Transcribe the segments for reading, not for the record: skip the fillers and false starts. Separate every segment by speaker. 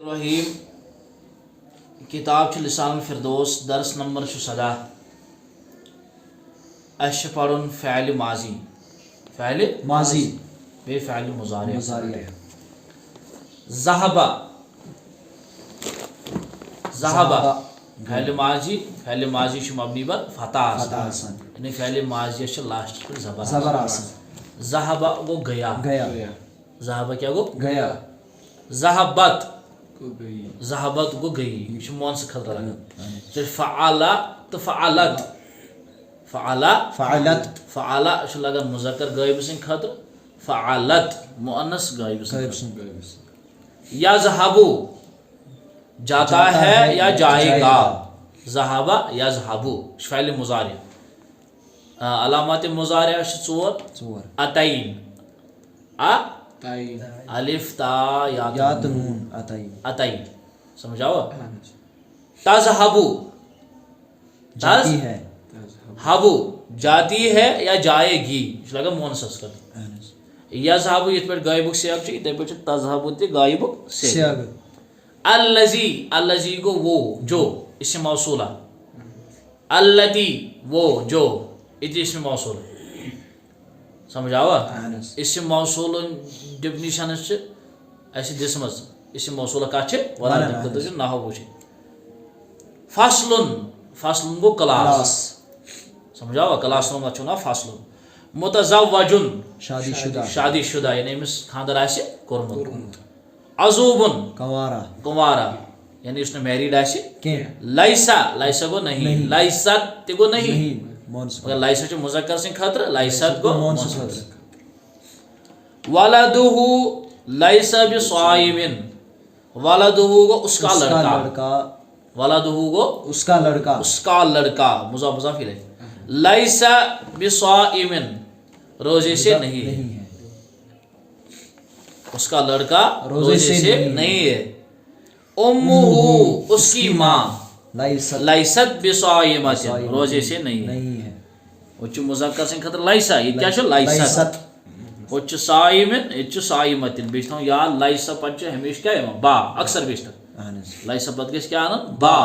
Speaker 1: रहीम किताब लिसान फिरदौस दर्स नंबर 17 अश पढ़ुन फ़ैल माजी बे फ़ैल मुज़ारी ज़हबा फ़ैल माजी मबनी बर फतह यानी फ़ैल माजी लास्ट पर ज़बर ज़हबा गो गया ज़हबा क्या गो
Speaker 2: गया
Speaker 1: ज़हबत गो गई मोन से खतरा लगा फ़अला तो फ़अला लगा मुज़क्कर गायब से खतर फ़अलत मुअन्नस गायब से यज़हबु जाता है या जाएगा ज़हबा यज़हबु फ़ैल मुज़ारी अलामत मुज़ारी चोर अतैन अलिफ ता या नून अतैन समझाओ तज़हबु
Speaker 2: जाती है
Speaker 1: हबु जाती है या जाएगी लगा मुअन्नस कर यज़हबु इस पर गायबुक सियाग छ इते पर तज़हबु ते गायबुक सियाग अल्लज़ी को वो जो इस्म मौसूला अल्लती वो जो इति इस्म मौसूल समझावा इस्म मौसूल डेफिनेशन छ ऐसे दिसमस इस्म मौसूल का छ वला तो ना हो पूछे फासलुन को क्लास समझावा क्लास नो मचो ना फासलुन मुतज़व्वजुन शादीशुदा यानी मिस खानदार आसे कोरमुत अज़ूबुन कुंवारा यानी उसने मैरिड आसे लाइसा को नहीं लाइसत को नहीं मगर लाइसा जो मुज़क्कर से खतर लाइसत को वलदुहु लाइसा बिस्वाइमिन वलदुहु को उसका लड़का वलदुहु को उसका लड़का मुज़ाफ़ इलैह लाइसा बिस्वाइमिन रोजे से नहीं है उसका लड़का रोजे से नहीं है उम्मुहु उसकी माँ लाइसत बिस्वाइमतिन रोजे से नहीं है वो मुज़क्कर से खतर लाइसा ये क्या छ लाइसत वो साइमिन ये साइमतिन बेचता हूँ यार लाइसा पच हमेशा क्या है बा अक्सर बेचता लाइसा पद के क्या आना बा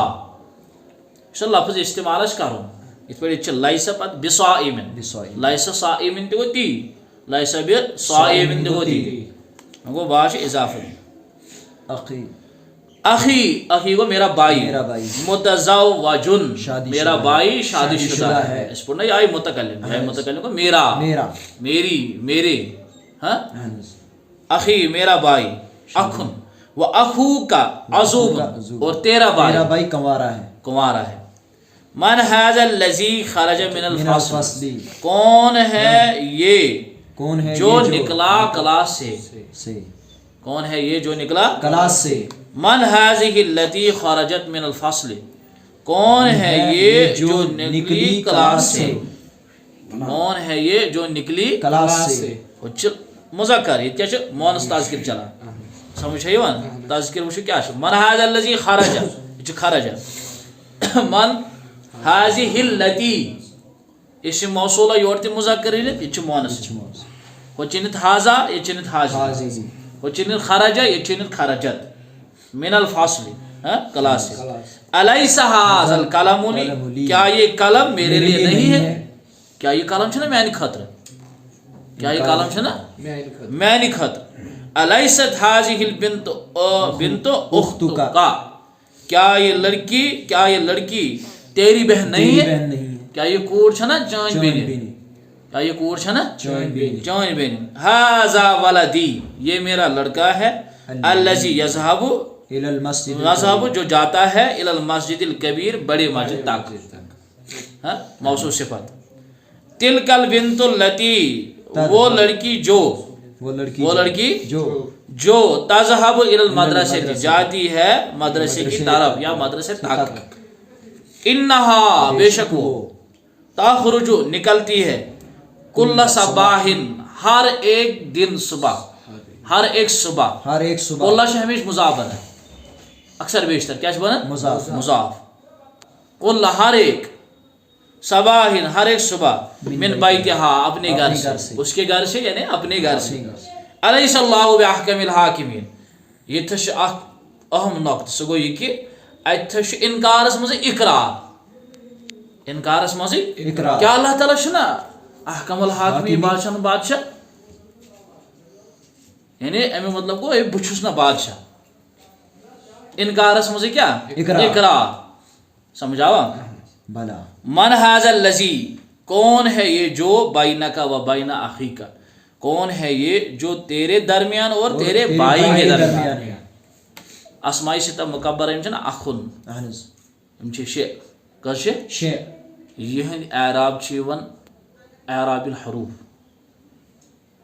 Speaker 1: इस लफ्ज़ इस्तेमाल करो इस पर ये लाइसा पद बिस्वाइमिन लाइसा साइमिन तो ती लाइसा बिस्वाइमिन तो ती गो बाश इजाफा अखी को मेरा भाई मुतज़व्वजुन मेरा भाई शादीशुदा है इस पर नहीं आई मुतकल्लिम है मुतकल्लिम को मेरा मेरी मेरे हाँ अखी मेरा भाई अखुन वो अखू का अज़ूब और तेरा भाई कुंवारा है मन हाज़ल लज़ी खरज मिनल फ़स्ल कौन है ये जो निकला क्लास से कौन है ये जो निकला क्लास से मन हाज़िही लती खरजत मिनल फ़स्ल कौन है ये जो निकली क्लास से कौन है ये जो निकली क्लास से मुज़क्कर ये क्या मोनस ताज़किर चला समझ है वन ताज़किर वो क्या मन हाज़ल लज़ी खरज ये खरज मन हाज़िही लती इस मौसूला योरती मुज़क्कर ये मोनस वो चिन्हित हाजा ये चिन्हित हाजी वो चिन्हित खरजा ये चिन्हित खरजत मिनल फ़स्ल क्लास से अलैसा हाज़ल कलमुली क्या ये कलम मेरे लिए नहीं है क्या ये कलम छ ना मैंने खतर क्या ये कलम छ ना मैंने खतर अलैसत हाज़िहिल बिन्तो उख्तुका क्या ये लड़की तेरी बहन नहीं है क्या ये कूड़ छ ना चांद बेनी क्या ये कूड़ छ ना चांद बेनी हाज़ा वलदी ये मेरा लड़का है अल्लज़ी यज़हबु जो जाता है इलल मस्जिदिल कबीर बड़े मस्जिद तक मौसूल सिफत तिलकल बिन्तुल लती वो लड़की जो तज़हबु इलल मदरसे जाती है मदरसे की तरफ या मदरसे तक इन्नहा बेशक वो ताखरुजु निकलती है कुल्ला सबाहिन हर एक सुबह कुल्ला से हमेशा मुज़ाफ़ है अक्सर बेशतर क्या बना मुज़ाफ़ कुल्ला हर एक सबाहिन हर एक सुबह मिन बैतिहा अपने घर से उसके घर से यानी अपने घर से अलैहिस्सलाहु बिअहकमिल हाकिमीन ये اہم نقطہ سہ گو یہ کہ اتھ انکارس مز اقرار انکارس مز
Speaker 2: اقرار
Speaker 1: کیا اللہ تعالیٰ چھنا احکم الحاکمی بادشاہ بادشاہ یعنی امی مطلب گو بہ چھس نا بادشاہ انکارس مز کیا اقرار سمجھاوا
Speaker 2: بلا
Speaker 1: من ھذا الذی کون ہے یہ جو بینک و بین اخیک کون ہے یہ جو تیرے درمیان اور تیرے بھائی کے درمیان ہے اسماء ستہ مکبر یم چھنا اخن یم چھ شے کس چھ
Speaker 2: شے
Speaker 1: یہند اعراب چھ یوان اعراب الحروف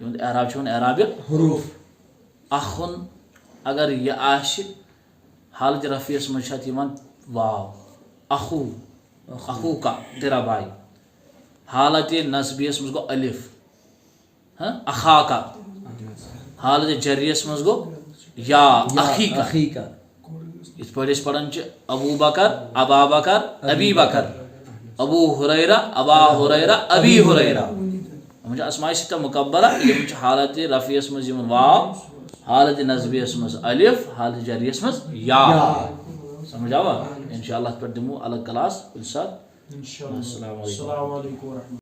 Speaker 1: یہند اعراب چھ یوان اعراب
Speaker 2: حروف
Speaker 1: اخن اگر یہ آشی حالت رفیعس مجھ چھت یوان واو اخو اخو کا تیرا بھائی حالت نصبیس مز گو الف اخا کا حالت جریس مز گو یا اخی کا اس پہ پڑھان ابو بکر ابا بکر ابی بکر ابو ہریرہ ابا ہریرہ ابی ہریرہ مجھے اسماء ستہ مکبرہ یم حالت رفیعس مز یوان واو حالت نصبیس مز الف حالت جریس مز یا سمجھاوا انشاءاللہ پر دمو الگ کلاس کل ساتھ السلام علیکم